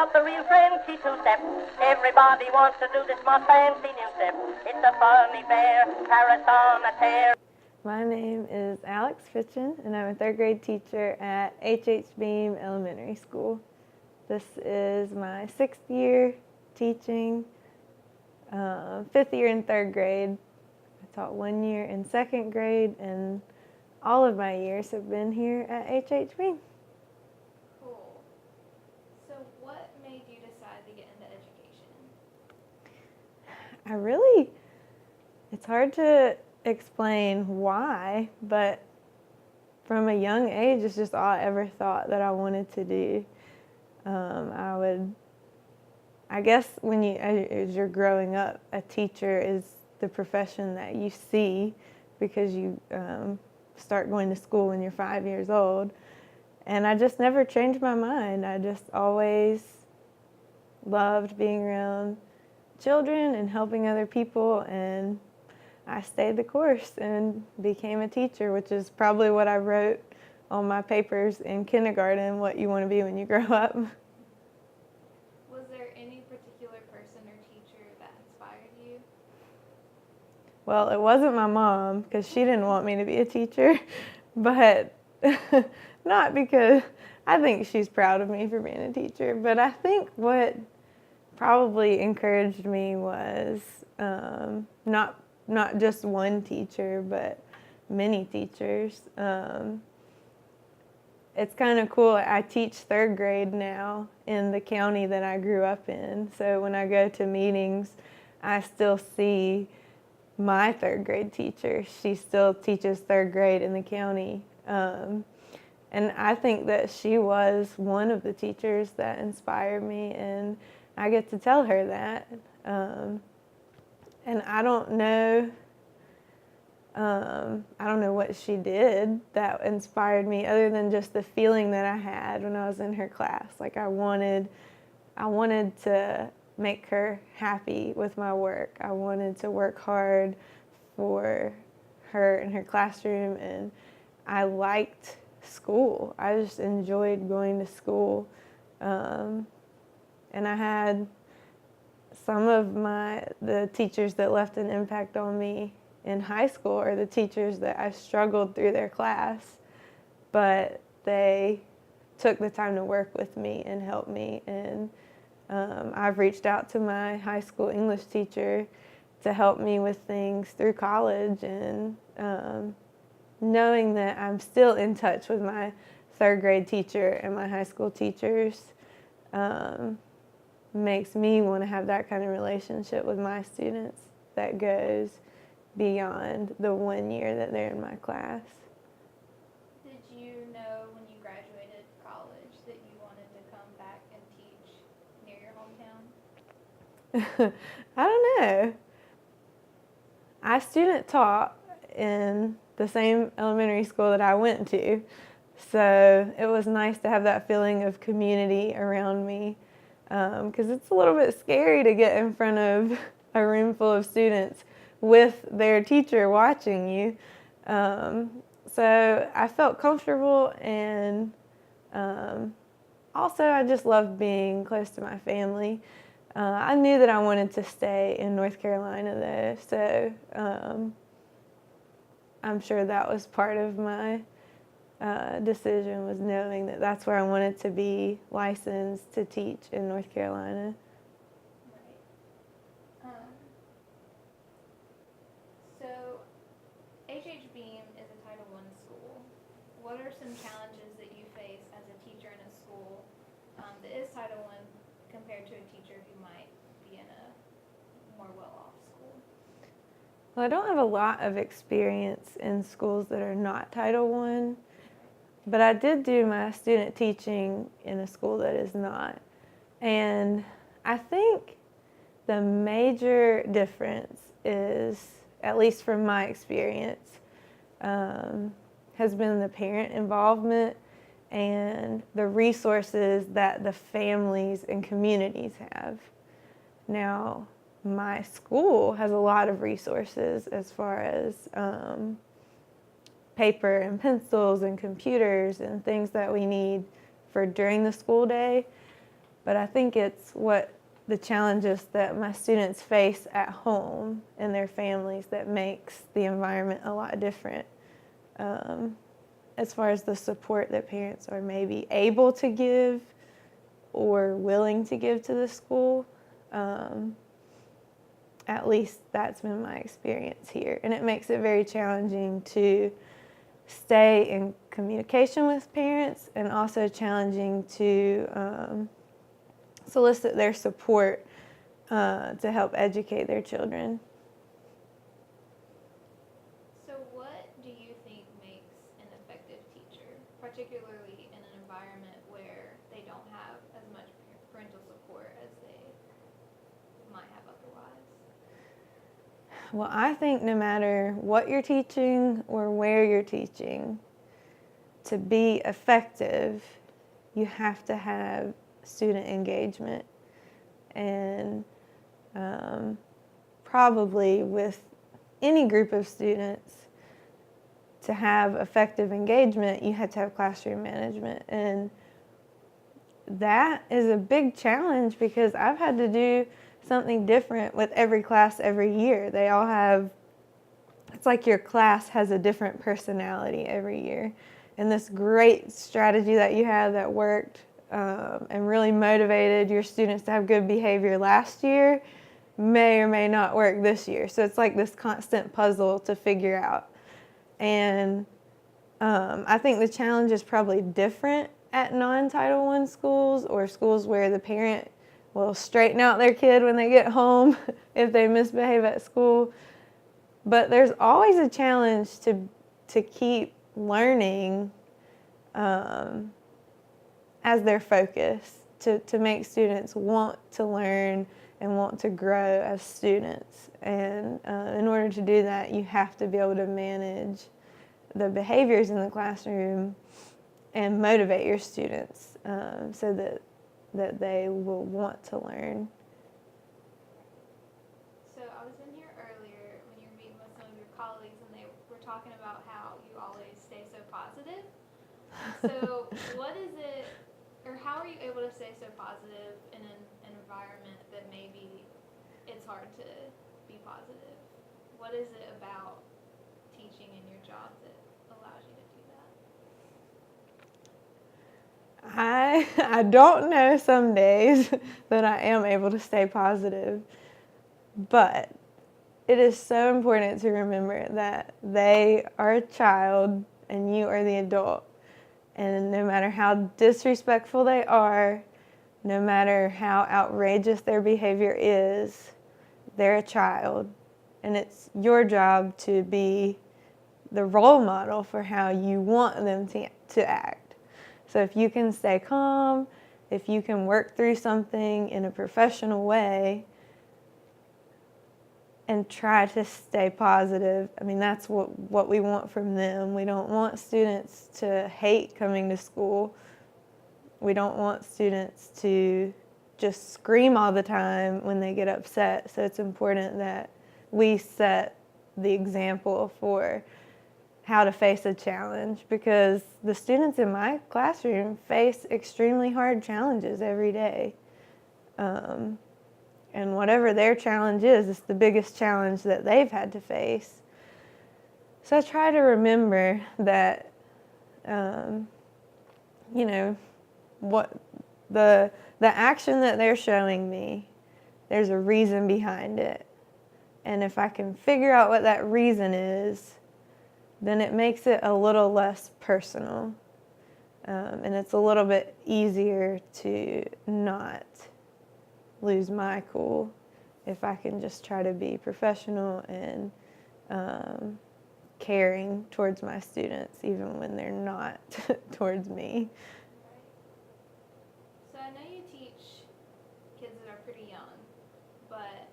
about the real Frenchy two-step. Everybody wants to do this most fancy new step. It's a funny fair, Paris on a tear. My name is Alex Fitchin, and I'm a third grade teacher at H.H. Beam Elementary School. This is my 6th year teaching, 5th year in third grade. I taught 1 year in 2nd grade, and all of my years have been here at H.H. Beam. Cool. So what made you decide to get into education? It's hard to explain why, but from a young age, it's just all I ever thought that I wanted to do. I guess as you're growing up, a teacher is the profession that you see because you start going to school when you're 5 years old. And I just never changed my mind. I just always loved being around children and helping other people, and I stayed the course and became a teacher, which is probably what I wrote on my papers in kindergarten, what you want to be when you grow up. Was there any particular person or teacher that inspired you? Well, it wasn't my mom, because she didn't want me to be a teacher, but not because I think she's proud of me for being a teacher, but I think what probably encouraged me was not just one teacher, but many teachers. It's kind of cool. I teach 3rd grade now in the county that I grew up in. So when I go to meetings, I still see my 3rd grade teacher. She still teaches 3rd grade in the county. And I think that she was one of the teachers that inspired me, and I get to tell her that. And I don't know what she did that inspired me, other than just the feeling that I had when I was in her class. Like I wanted to make her happy with my work. I wanted to work hard for her in her classroom, and I liked school. I just enjoyed going to school. And I had some of the teachers that left an impact on me in high school are the teachers that I struggled through their class, but they took the time to work with me and help me. And I've reached out to my high school English teacher to help me with things through college, and knowing that I'm still in touch with my 3rd grade teacher and my high school teachers makes me want to have that kind of relationship with my students that goes beyond the 1 year that they're in my class. Did you know when you graduated college that you wanted to come back and teach near your hometown? I don't know. I student taught in the same elementary school that I went to, so it was nice to have that feeling of community around me, because it's a little bit scary to get in front of a room full of students with their teacher watching you. So I felt comfortable, and also I just loved being close to my family. I knew that I wanted to stay in North Carolina though, so I'm sure that was part of my decision, was knowing that that's where I wanted to be licensed to teach in North Carolina. So H.H. Beam is a Title I school. What are some challenges that you face as a teacher in a school that is Title I compared to a teacher who might be in a more well-off school? Well, I don't have a lot of experience in schools that are not Title I, but I did do my student teaching in a school that is not. And I think the major difference is, at least from my experience, has been the parent involvement and the resources that the families and communities have. Now, my school has a lot of resources as far as paper and pencils and computers and things that we need for during the school day. But I think it's what the challenges that my students face at home and their families that makes the environment a lot different. As far as the support that parents are maybe able to give or willing to give to the school, at least that's been my experience here. And it makes it very challenging to stay in communication with parents, and also challenging to solicit their support to help educate their children. So what do you think makes an effective teacher, particularly in an environment where they don't have as much parental support as they might have otherwise? Well, I think no matter what you're teaching or where you're teaching, to be effective, you have to have student engagement. And probably with any group of students, to have effective engagement, you have to have classroom management. And that is a big challenge because I've had to do something different with every class every year. They all have, it's like your class has a different personality every year. And this great strategy that you had that worked and really motivated your students to have good behavior last year may or may not work this year. So it's like this constant puzzle to figure out. And I think the challenge is probably different at non-Title I schools, or schools where the parent will straighten out their kid when they get home if they misbehave at school. But there's always a challenge to keep learning as their focus, to make students want to learn and want to grow as students. And in order to do that, you have to be able to manage the behaviors in the classroom and motivate your students so that they will want to learn. So I was in here earlier when you were meeting with some of your colleagues, and they were talking about how you always stay so positive. So what is it, or how are you able to stay so positive in an environment that maybe it's hard to be positive? What is it about teaching in your job that allows you to do that? I don't know some days that I am able to stay positive, but it is so important to remember that they are a child and you are the adult. And no matter how disrespectful they are, no matter how outrageous their behavior is, they're a child. And it's your job to be the role model for how you want them to act. So if you can stay calm, if you can work through something in a professional way and try to stay positive, I mean, that's what we want from them. We don't want students to hate coming to school. We don't want students to just scream all the time when they get upset. So it's important that we set the example for how to face a challenge, because the students in my classroom face extremely hard challenges every day. And whatever their challenge is, it's the biggest challenge that they've had to face. So I try to remember that, what the action that they're showing me, there's a reason behind it. And if I can figure out what that reason is, then it makes it a little less personal. And it's a little bit easier to not lose my cool if I can just try to be professional and caring towards my students, even when they're not towards me. So I know you teach kids that are pretty young, but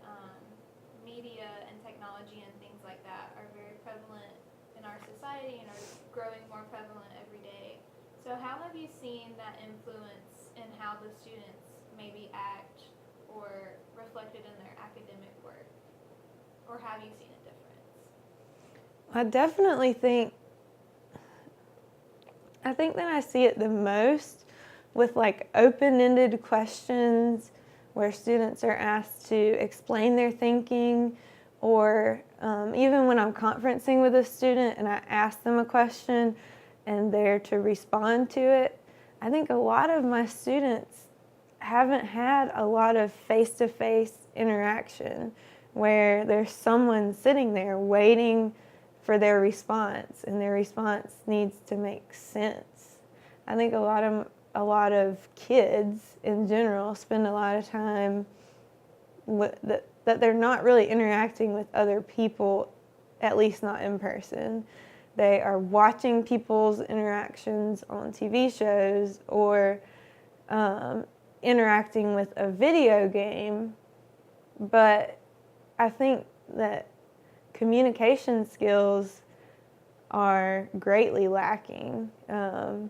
media and technology and things like that are very prevalent in our society and are growing more prevalent every day. So how have you seen that influence in how the students maybe act or reflected in their academic work? Or have you seen a difference? I definitely think that I see it the most with like open-ended questions where students are asked to explain their thinking, or even when I'm conferencing with a student and I ask them a question and they're to respond to it. I think a lot of my students haven't had a lot of face-to-face interaction where there's someone sitting there waiting for their response, and their response needs to make sense. I think a lot of kids in general spend a lot of time that they're not really interacting with other people, at least not in person. They are watching people's interactions on TV shows, or interacting with a video game. But I think that communication skills are greatly lacking. And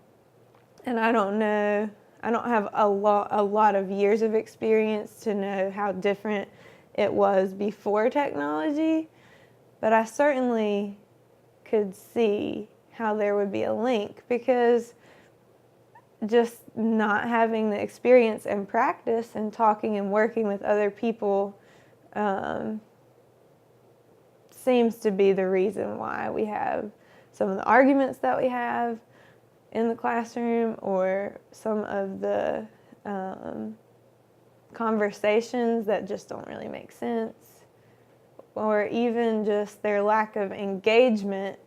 I don't know, I don't have a lot of years of experience to know how different it was before technology, but I certainly could see how there would be a link, because just not having the experience and practice and talking and working with other people seems to be the reason why we have some of the arguments that we have in the classroom, or some of the conversations that just don't really make sense, or even just their lack of engagement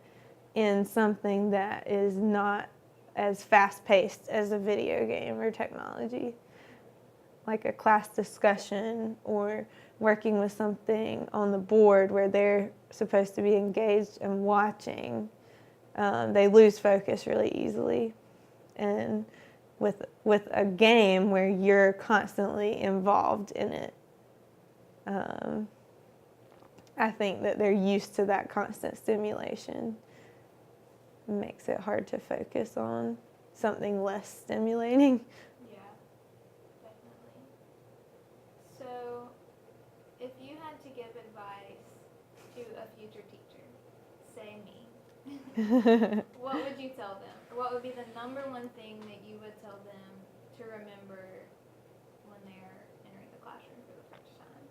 in something that is not as fast-paced as a video game or technology, like a class discussion or working with something on the board where they're supposed to be engaged and watching. They lose focus really easily. And with a game where you're constantly involved in it, I think that they're used to that constant stimulation. It makes it hard to focus on something less stimulating. Yeah, definitely. So, if you had to give advice to a future teacher, say me, what would you tell them? Or what would be the number one thing that you would tell them to remember when they're entering the classroom for the first time?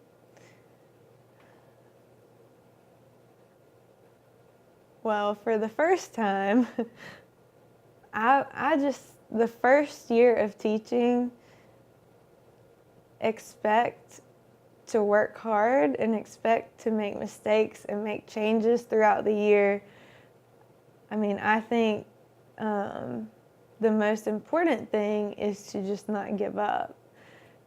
Well, for the first time, the first year of teaching, expect to work hard and expect to make mistakes and make changes throughout the year. I mean, I think the most important thing is to just not give up,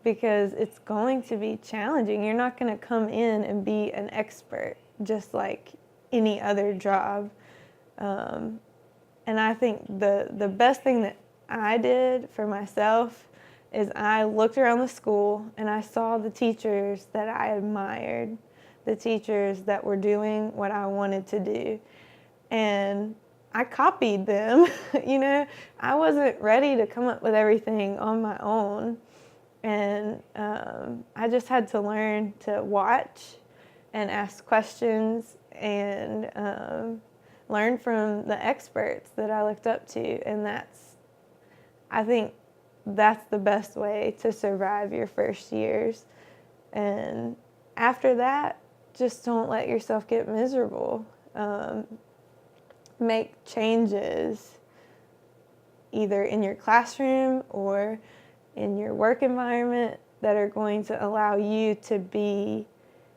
because it's going to be challenging. You're not going to come in and be an expert just like any other job. And I think the best thing that I did for myself is I looked around the school and I saw the teachers that I admired, the teachers that were doing what I wanted to do. And I copied them. You know, I wasn't ready to come up with everything on my own. And I just had to learn to watch and ask questions and learn from the experts that I looked up to. And I think that's the best way to survive your first years. And after that, just don't let yourself get miserable. Make changes either in your classroom or in your work environment that are going to allow you to be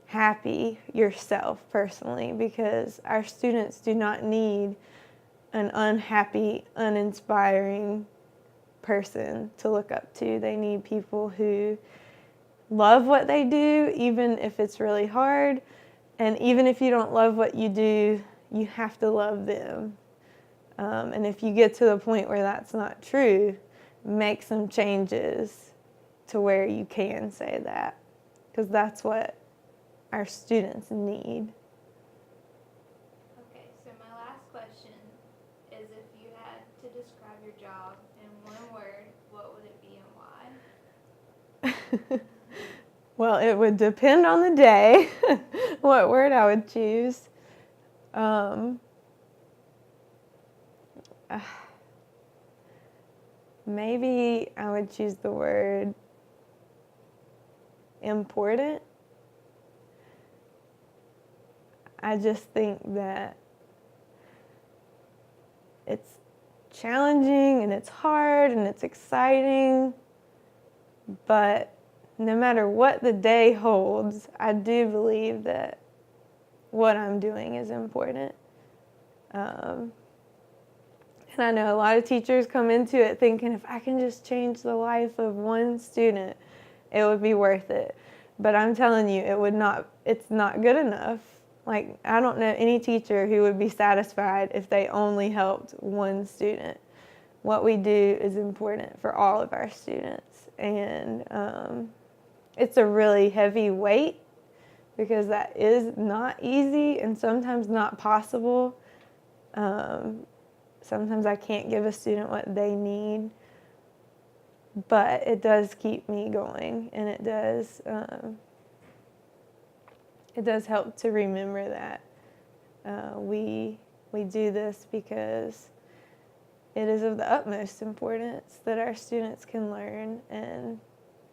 happy yourself personally, because our students do not need an unhappy, uninspiring person to look up to. They need people who love what they do, even if it's really hard. And even if you don't love what you do, you have to love them. And if you get to the point where that's not true, make some changes to where you can say that, because that's what our students need. Okay, so my last question is, if you had to describe your job in one word, what would it be and why? Well, it would depend on the day what word I would choose. maybe I would choose the word important. I just think that it's challenging and it's hard and it's exciting, but no matter what the day holds, I do believe that what I'm doing is important. And I know a lot of teachers come into it thinking, if I can just change the life of one student, it would be worth it. But I'm telling you, it's not good enough. Like, I don't know any teacher who would be satisfied if they only helped one student. What we do is important for all of our students. And it's a really heavy weight, because that is not easy and sometimes not possible. Sometimes I can't give a student what they need, but it does keep me going, and it does help to remember that we do this because it is of the utmost importance that our students can learn, and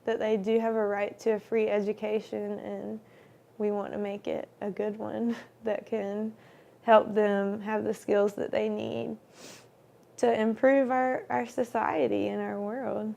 that they do have a right to a free education, and we want to make it a good one that can help them have the skills that they need to improve our society and our world.